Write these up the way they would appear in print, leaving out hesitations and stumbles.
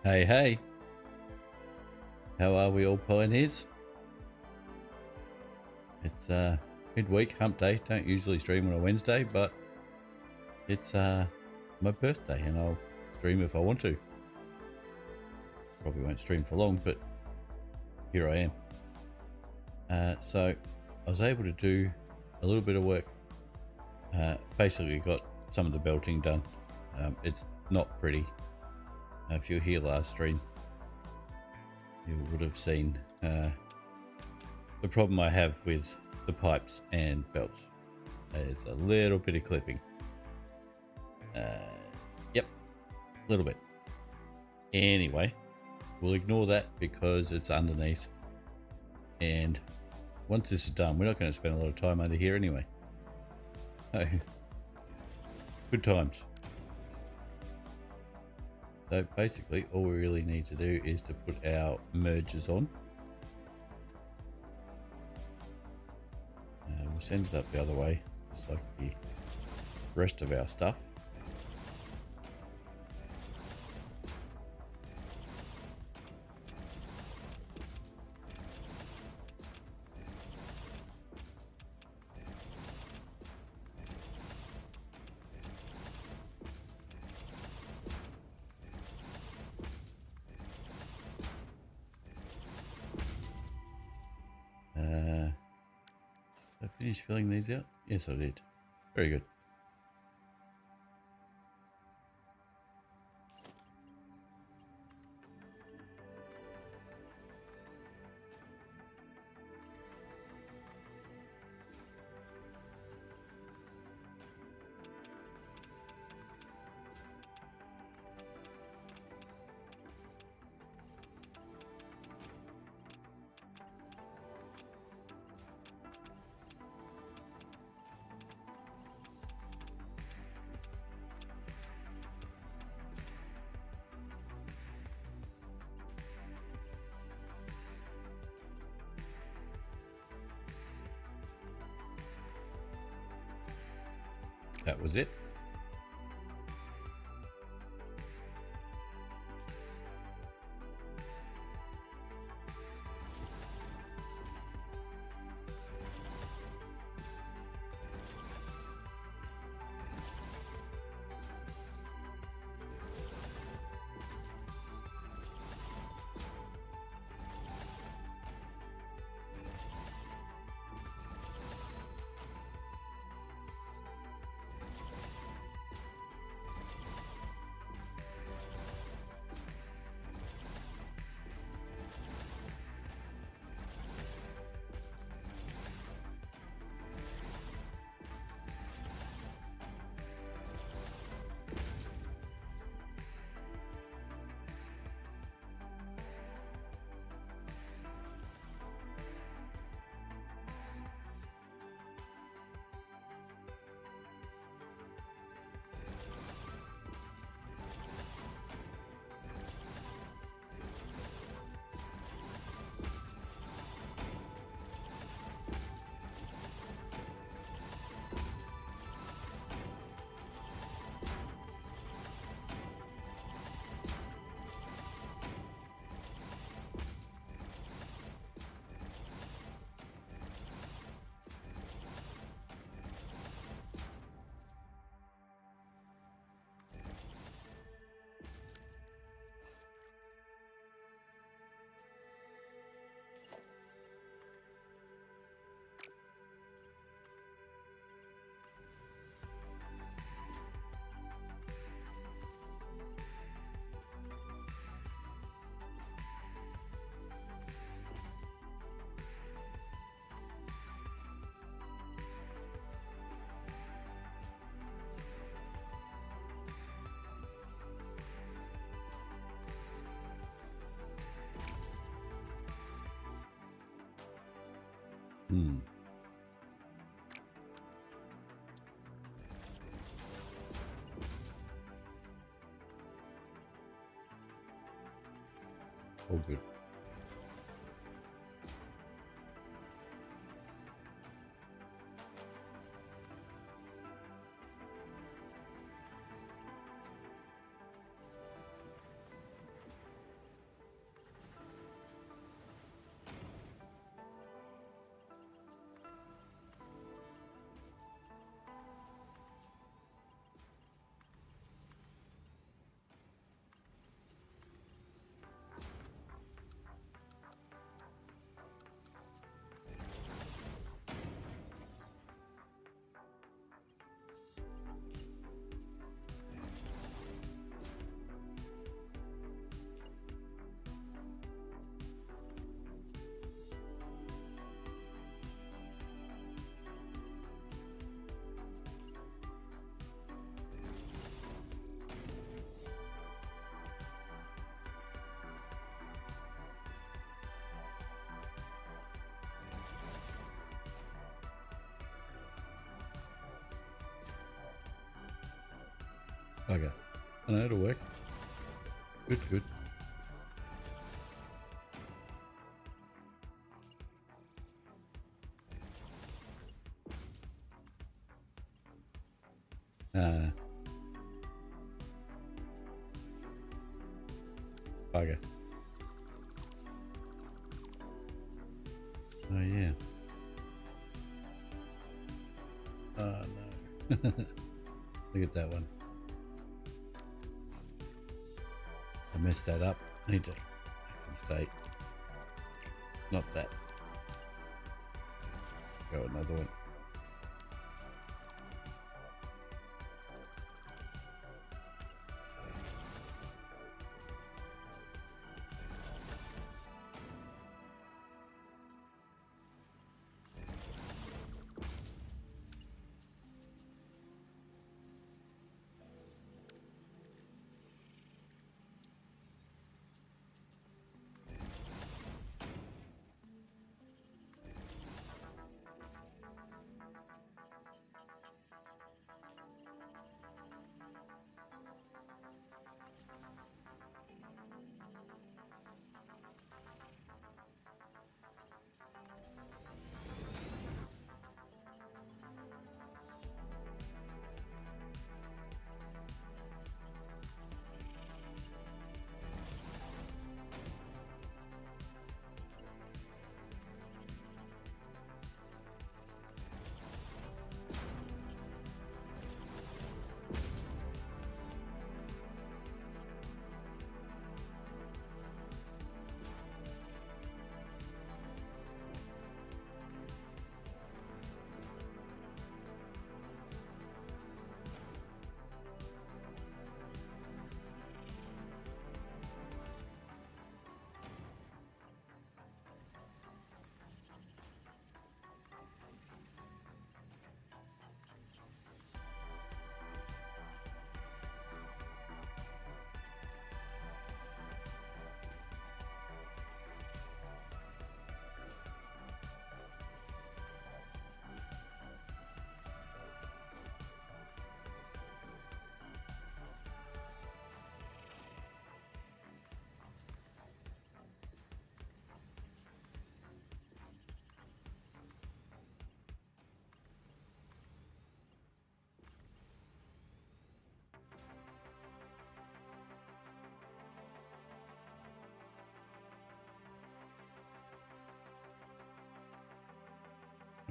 Hey, hey, how are we all pioneers? It's midweek, hump day. Don't usually stream on a Wednesday, but it's my birthday and I'll stream if I want to. Probably won't stream for long, but here I am. So I was able to do a little bit of work. Basically got some of the belting done. It's not pretty. If you're here last stream, you would have seen the problem I have with the pipes and belts. There's a little bit of clipping. Yep, a little bit. Anyway, we'll ignore that because it's underneath. And once this is done, we're not going to spend a lot of time under here anyway. So, good times. So basically, all we really need to do is to put our mergers on. We'll send it up the other way, just like the rest of our stuff. Did I finish filling these out? Yes, I did. Very good. That was it. All good. Okay. I know it'll work. Good, good. Bugger. Oh yeah. Oh no. Look at that one. I messed that up. I need to stay. Not that. Go another one.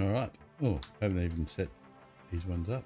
All right. Oh, haven't even set these ones up.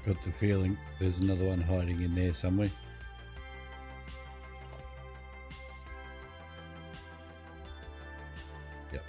Got the feeling there's another one hiding in there somewhere. Yep.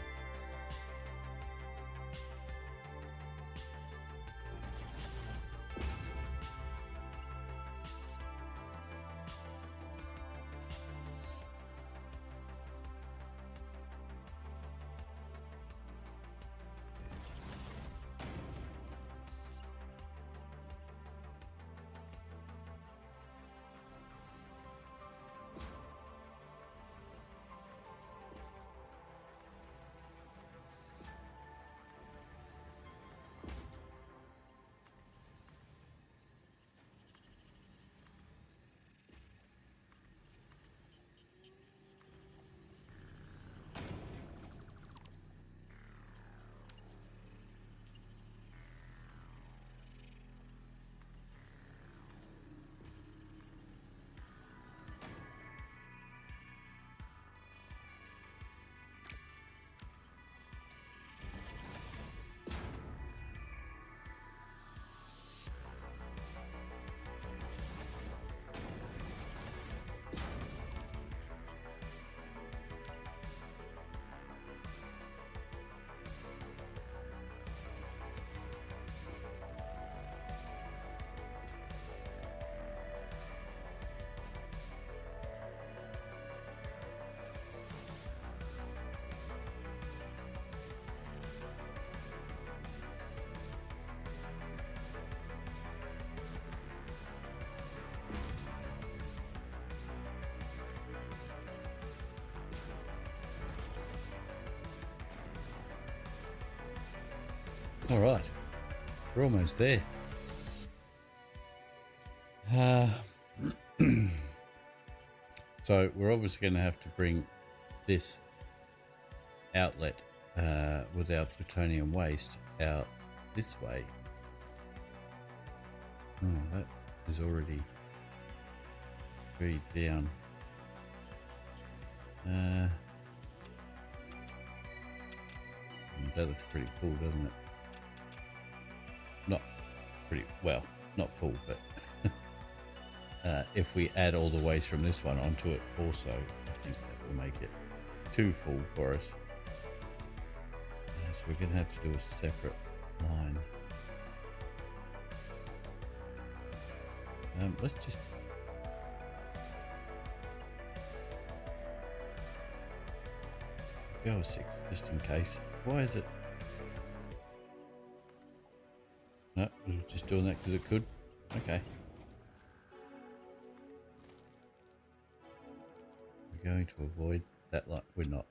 All right, we're almost there. So we're obviously going to have to bring this outlet with our plutonium waste out this way. Oh, that is already very down. That looks pretty full, doesn't it? Not pretty well, not full, but if we add all the waste from this one onto it also, I think that will make it too full for us. So we're going to have to do a separate line. Let's just go with 6 just in case. Why is it? No, we were just doing that because it could. Okay. We're going to avoid that light. We're not.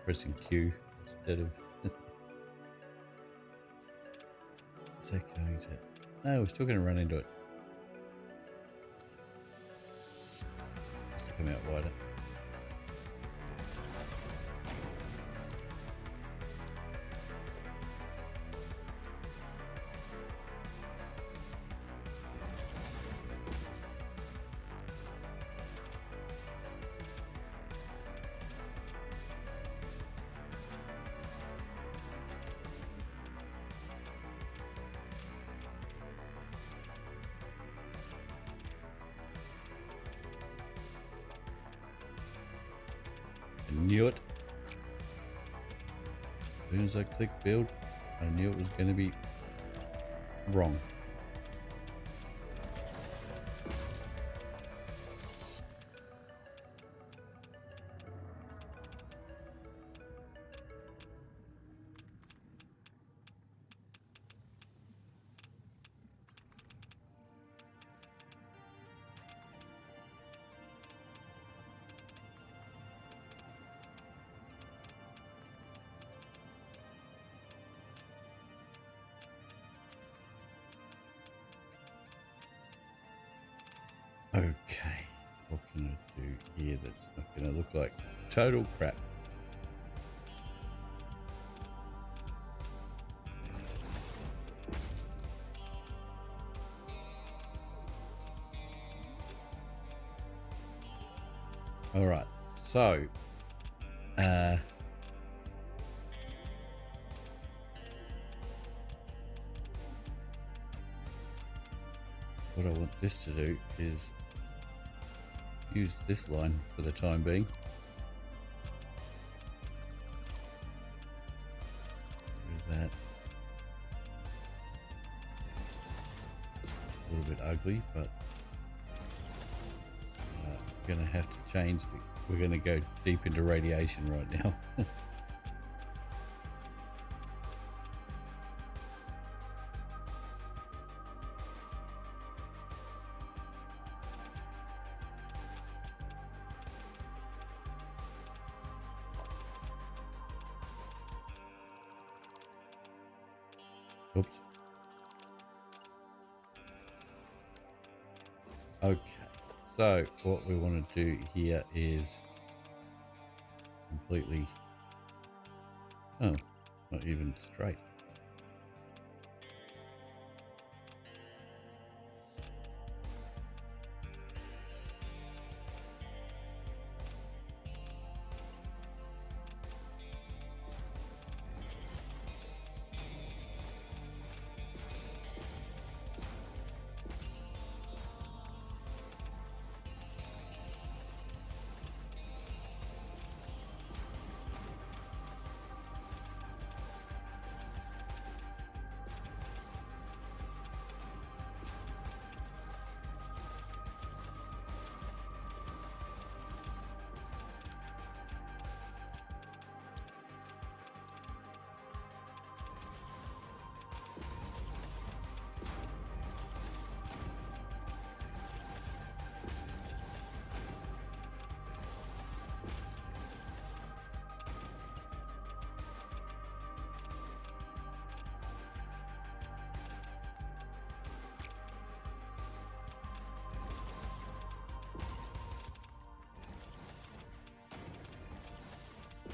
Pressing Q instead of is that going to no, we're still going to run into it. Just come out wider. Knew it. As soon as I clicked build, I knew it was going to be wrong. Okay, what can I do here that's not going to look like total crap? All right, so what I want this to do is use this line for the time being. With that, a little bit ugly, but we're going to have to change we're going to go deep into radiation right now. Oops. Okay, so what we want to do here is completely, oh, not even straight.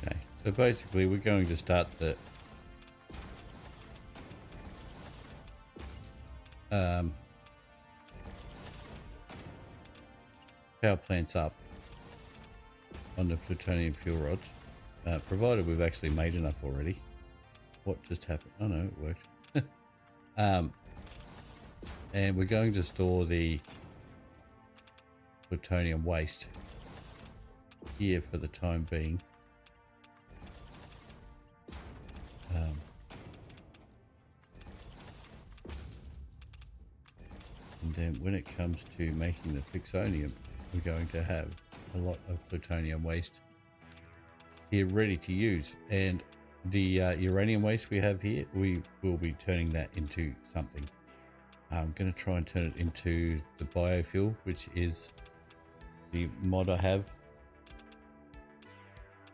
Okay, so basically we're going to start the power plants up on the plutonium fuel rods, provided we've actually made enough already. What just happened? Oh no, it worked. And we're going to store the plutonium waste here for the time being. And then when it comes to making the fixonium, we're going to have a lot of plutonium waste here ready to use. And the uranium waste we have here, we will be turning that into something. I'm going to try and turn it into the biofuel, which is the mod I have.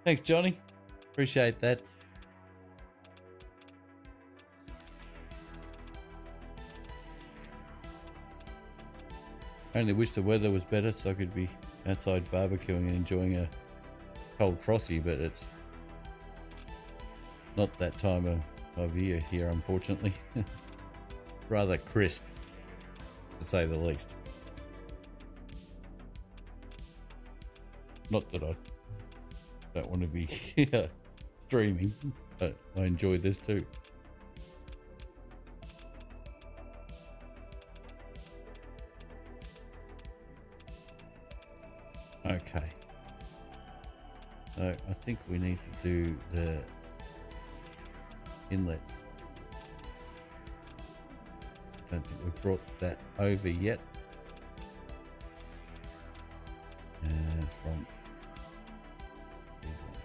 Thanks, Johnny. Appreciate that. I only wish the weather was better so I could be outside barbecuing and enjoying a cold frosty, but it's not that time of year here, unfortunately. Rather crisp, to say the least. Not that I don't want to be streaming, but I enjoy this too. Okay, so I think we need to do the inlet. Don't think we've brought that over yet. And from these ones.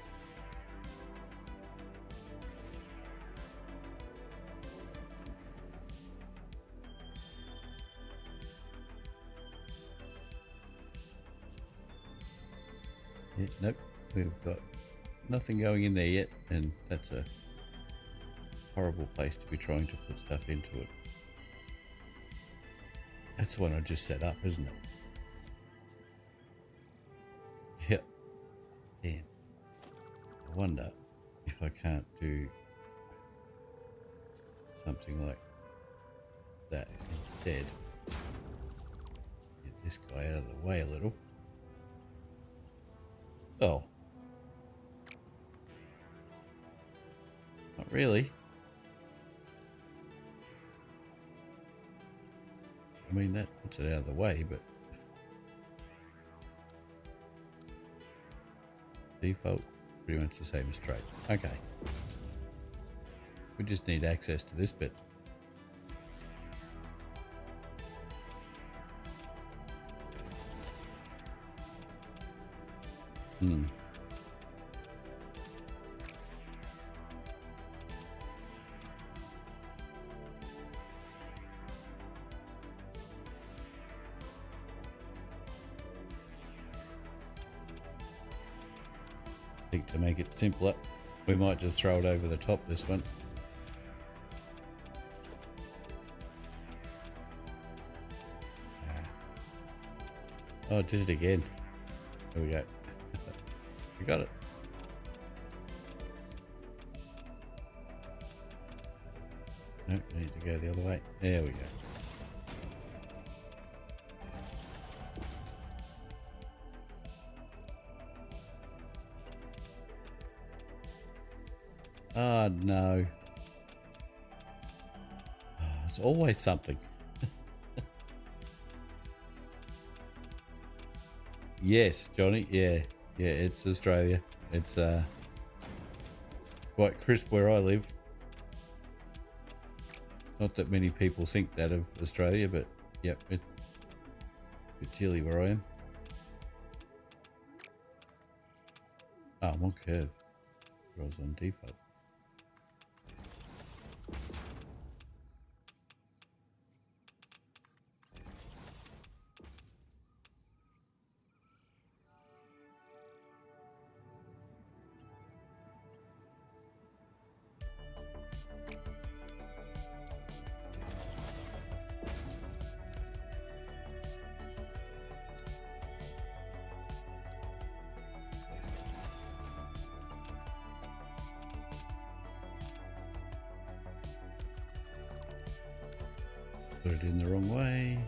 Yeah, nope, we've got nothing going in there yet, and that's a horrible place to be trying to put stuff into it. That's the one I just set up, isn't it? Yep. Damn. I wonder if I can't do something like that instead. Get this guy out of the way a little. Oh. Not really. I mean, that puts it out of the way, but default, pretty much the same as trade. Okay. We just need access to this bit. I think to make it simpler, we might just throw it over the top this one. Oh, I did it again. There we go. We got it. Nope, we need to go the other way. There we go. Oh, no. Oh, it's always something. Yes, Johnny. Yeah. Yeah, it's Australia. It's quite crisp where I live. Not that many people think that of Australia, but yep, it's a bit chilly where I am. Oh, I'm on curve. I was on default. Put it in the wrong way.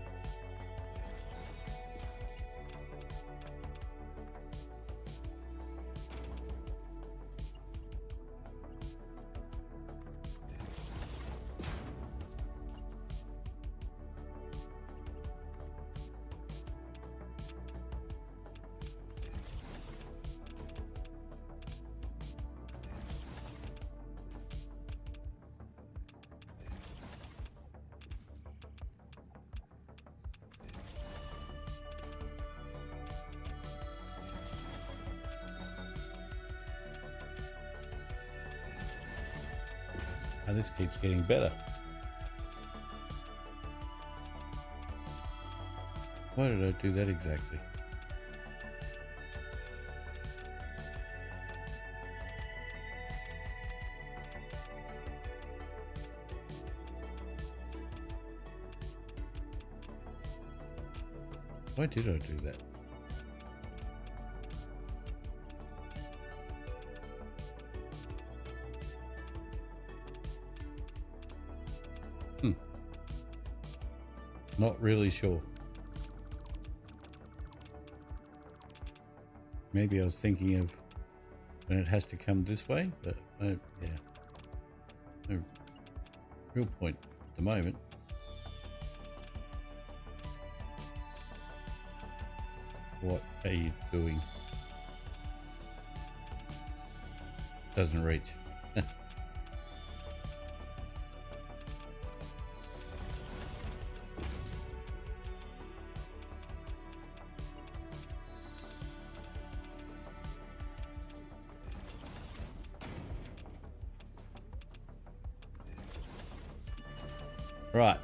And this keeps getting better. Why did I do that exactly? Why did I do that? Not really sure. Maybe I was thinking of when it has to come this way, but yeah, no real point at the moment. What are you doing? Doesn't reach. Right,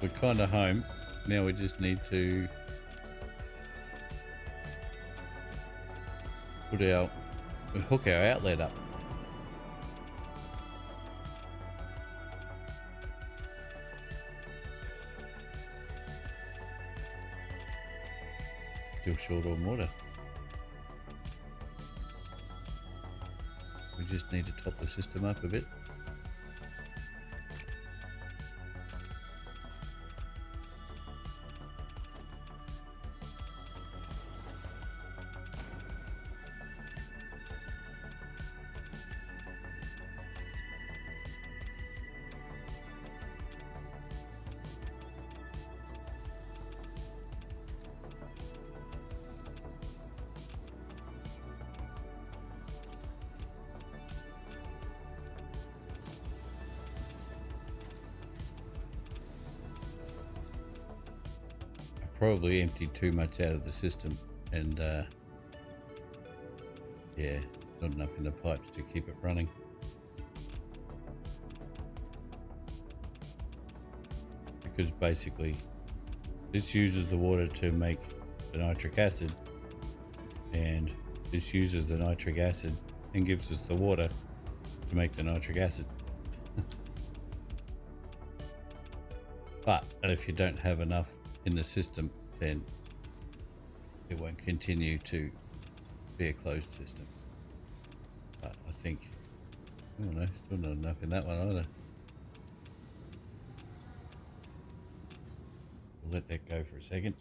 we're kind of home. Now we just need to hook our outlet up. Still short on water. We just need to top the system up a bit. probably emptied too much out of the system, and yeah, not enough in the pipes to keep it running. Because basically this uses the water to make the nitric acid, and this uses the nitric acid and gives us the water to make the nitric acid. But if you don't have enough in the system, then it won't continue to be a closed system. But I think, I don't know, still not enough in that one either. We'll let that go for a second.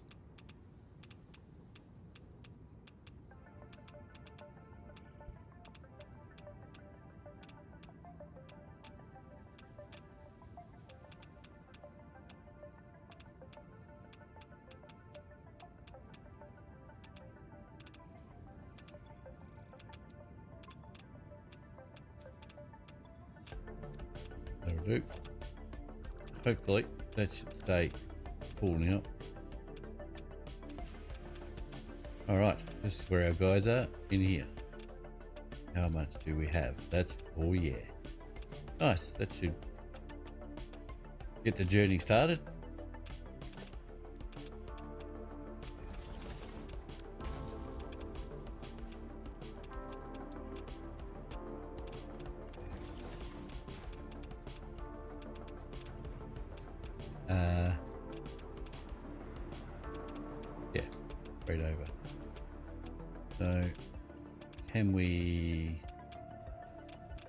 That'll do. Hopefully that should stay full now. Alright, this is where our guys are in here. How much do we have? That's 4, yeah. Nice, that should get the journey started. Yeah, straight over. So, can we...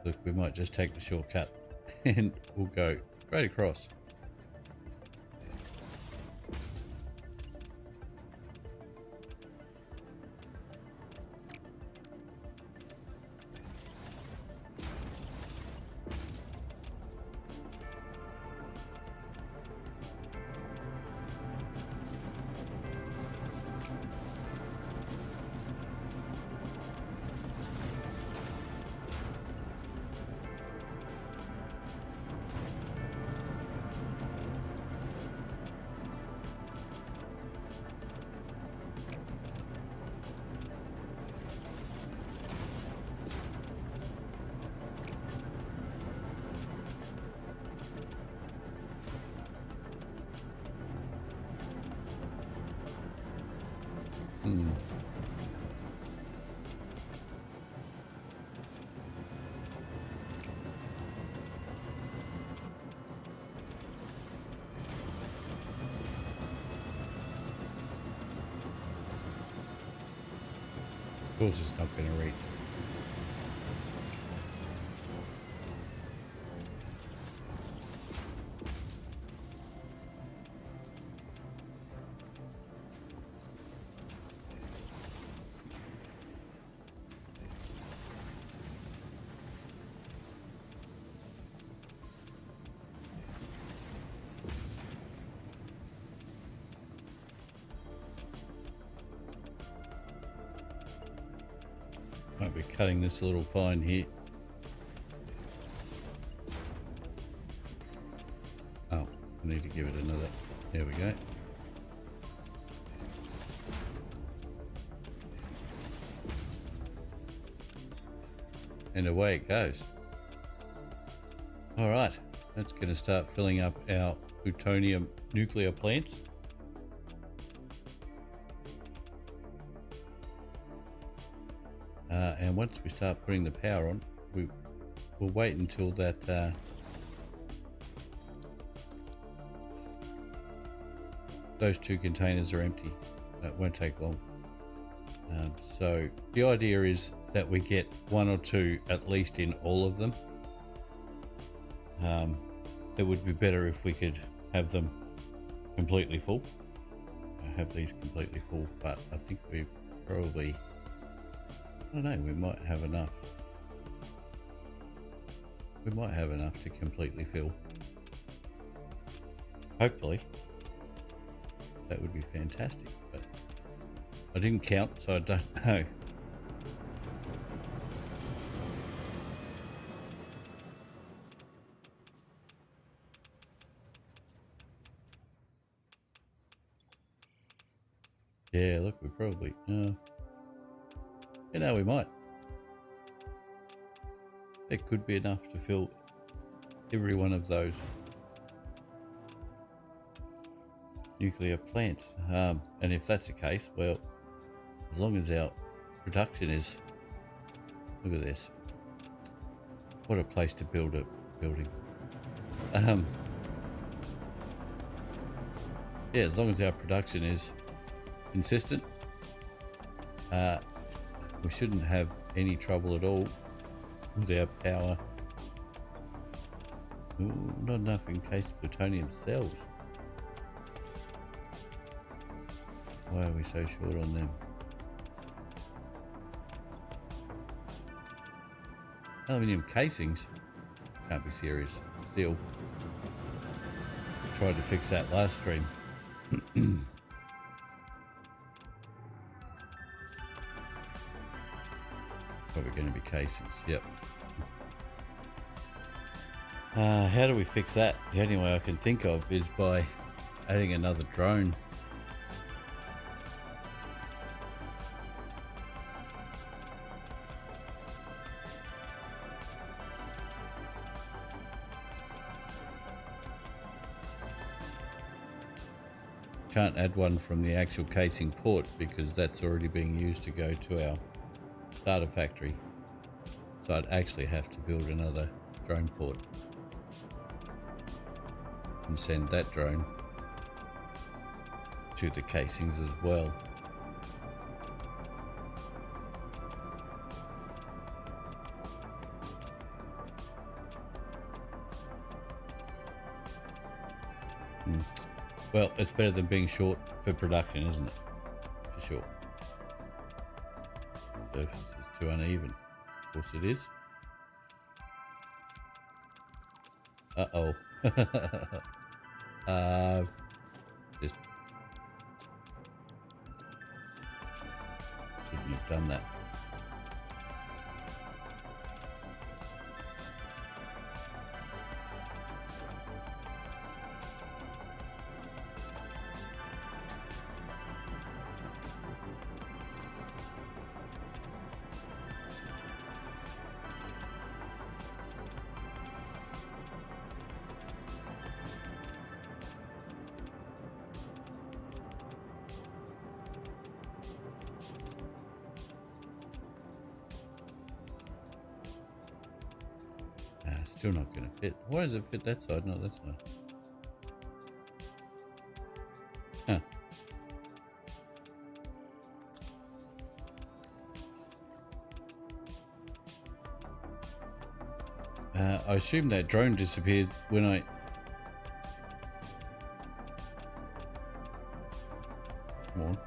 Look, we might just take the shortcut and we'll go straight across. Of course it's not going to reach. Might be cutting this a little fine here. Oh, I need to give it another. There we go. And away it goes. All right, that's going to start filling up our plutonium nuclear plants. And once we start putting the power on, we'll wait until that those 2 containers are empty. It won't take long. So the idea is that we get 1 or 2 at least in all of them. It would be better if we could have them completely full. Have these completely full, but I think we probably, I don't know, we might have enough. We might have enough to completely fill. Hopefully. That would be fantastic, but I didn't count, so I don't know. Yeah, look, we probably... you know, we might. It could be enough to fill every one of those nuclear plants. And if that's the case, well, as long as our production is... Look at this. What a place to build a building. Yeah, as long as our production is consistent, we shouldn't have any trouble at all with our power. Ooh, not enough encased plutonium cells. Why are we so short on them? Aluminium casings? Can't be serious. Still. Tried to fix that last stream. Probably going to be casings, yep. How do we fix that? The only way I can think of is by adding another drone. Can't add one from the actual casing port because that's already being used to go to our starter factory. So I'd actually have to build another drone port and send that drone to the casings as well. Well, it's better than being short for production, isn't it? For sure. Surface is too uneven. Of course it is. Uh-oh. Just shouldn't have done that. Still not going to fit. Why does it fit that side, not that side? Huh. I assume that drone disappeared when I... Come on.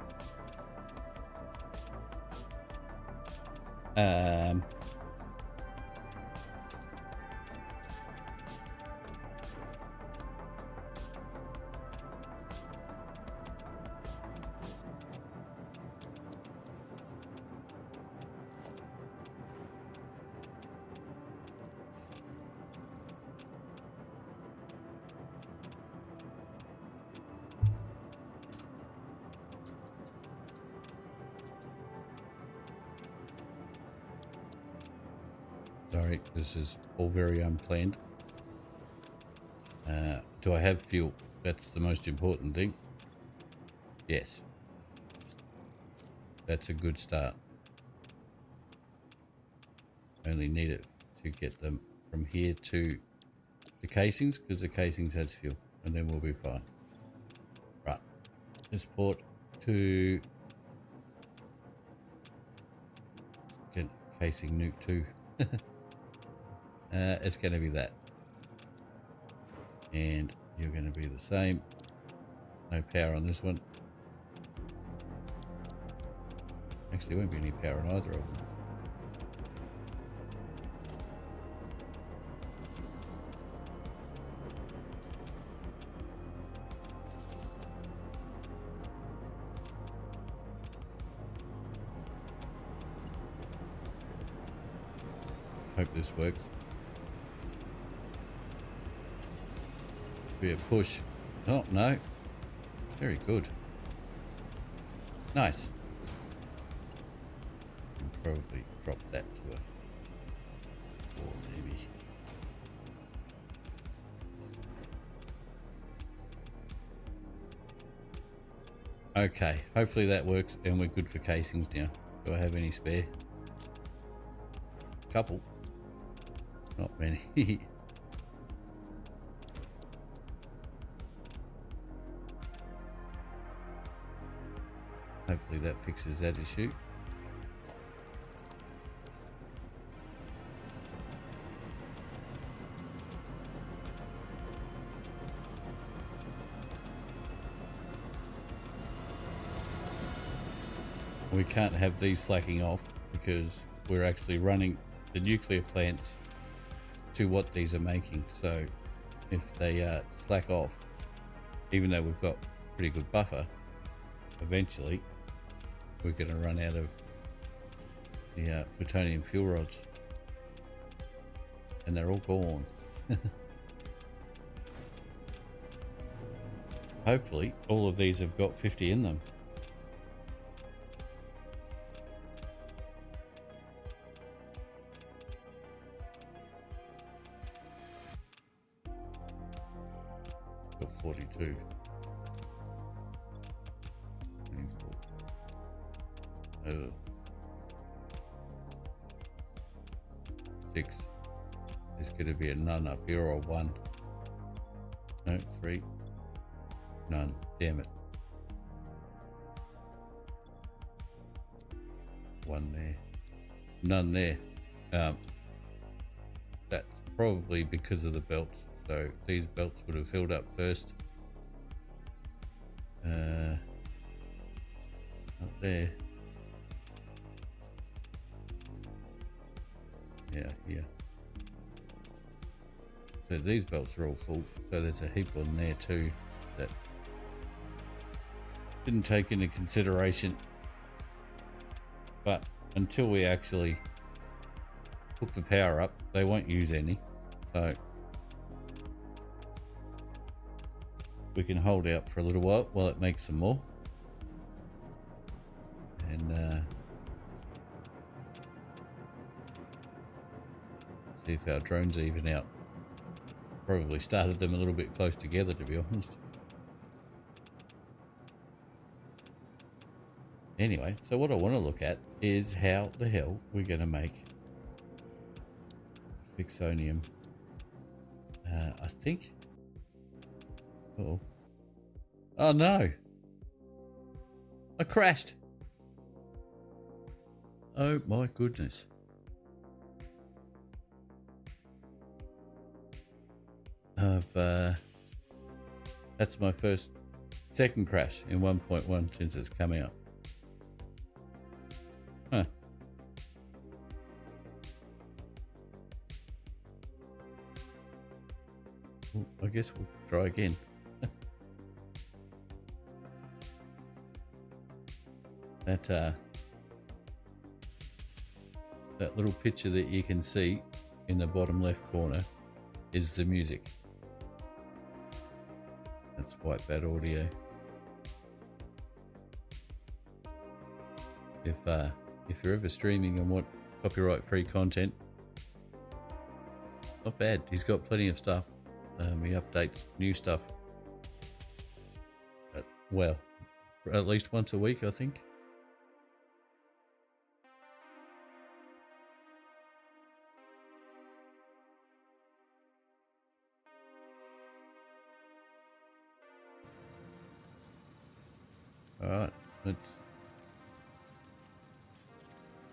Sorry, this is all very unplanned. Do I have fuel? That's the most important thing. Yes. That's a good start. Only need it to get them from here to the casings, because the casings has fuel, and then we'll be fine. Right. This port to get casing nuke 2. It's going to be that. And you're going to be the same. No power on this one. Actually, there won't be any power on either of them. Hope this works. Be a push. Oh, no. Very good. Nice. Can probably drop that to a 4 maybe. Okay, hopefully that works and we're good for casings now. Do I have any spare? Couple. Not many. Hopefully that fixes that issue. We can't have these slacking off because we're actually running the nuclear plants to what these are making. So if they slack off, even though we've got pretty good buffer, eventually we're going to run out of the plutonium fuel rods, and they're all gone. Hopefully all of these have got 50 in them. Got 42. 24. 6. There's going to be a none up here, or 1. No, 3. None. Damn it. 1 there. None there. That's probably because of the belts. So these belts would have filled up first. Up there. Yeah, here. So these belts are all full. So there's a heap on there too that didn't take into consideration. But until we actually hook the power up, they won't use any. So we can hold out for a little while it makes some more. And see if our drones even out. Probably started them a little bit close together, to be honest. Anyway, so what I want to look at is how the hell we're going to make Fixonium. I think... Oh no! I crashed! Oh my goodness. That's my second crash in 1.1 since it's come out. Huh. Well, I guess we'll try again. That little picture that you can see in the bottom left corner is the music. That's quite bad audio. If you're ever streaming and want copyright-free content, not bad. He's got plenty of stuff. He updates new stuff. Well, at least once a week, I think. Alright,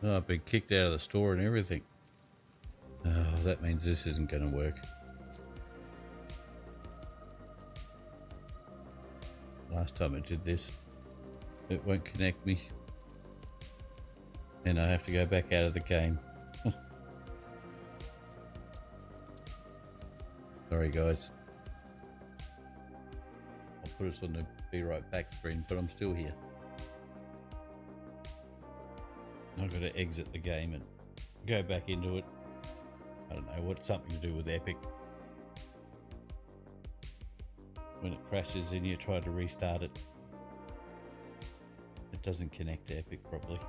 oh, I've been kicked out of the store and everything. Oh, that means this isn't going to work. Last time I did this, it won't connect me. And I have to go back out of the game. Sorry guys. I'll put us on the be right back screen, but I'm still here. I've got to exit the game and go back into it. I don't know, what's something to do with Epic. When it crashes and you try to restart it, it it doesn't connect to Epic properly.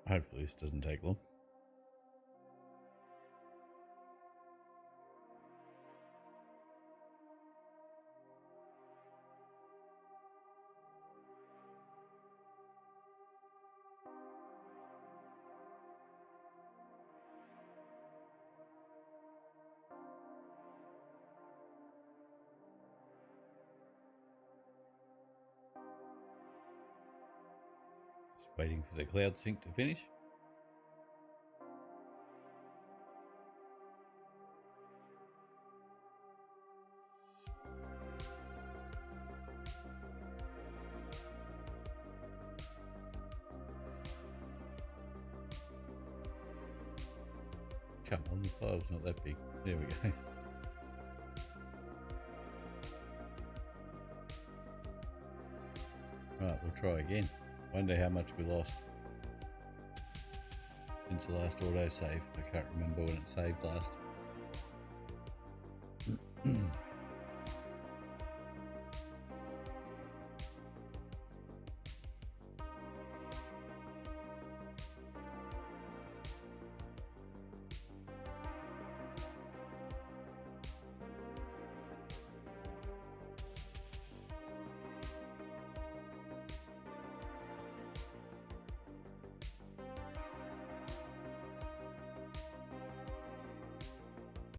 Hopefully this doesn't take long. Just waiting for the cloud sync to finish. Come on, the file's not that big. There we go. Right, we'll try again. Wonder how much we lost since the last auto save. I can't remember when it saved last.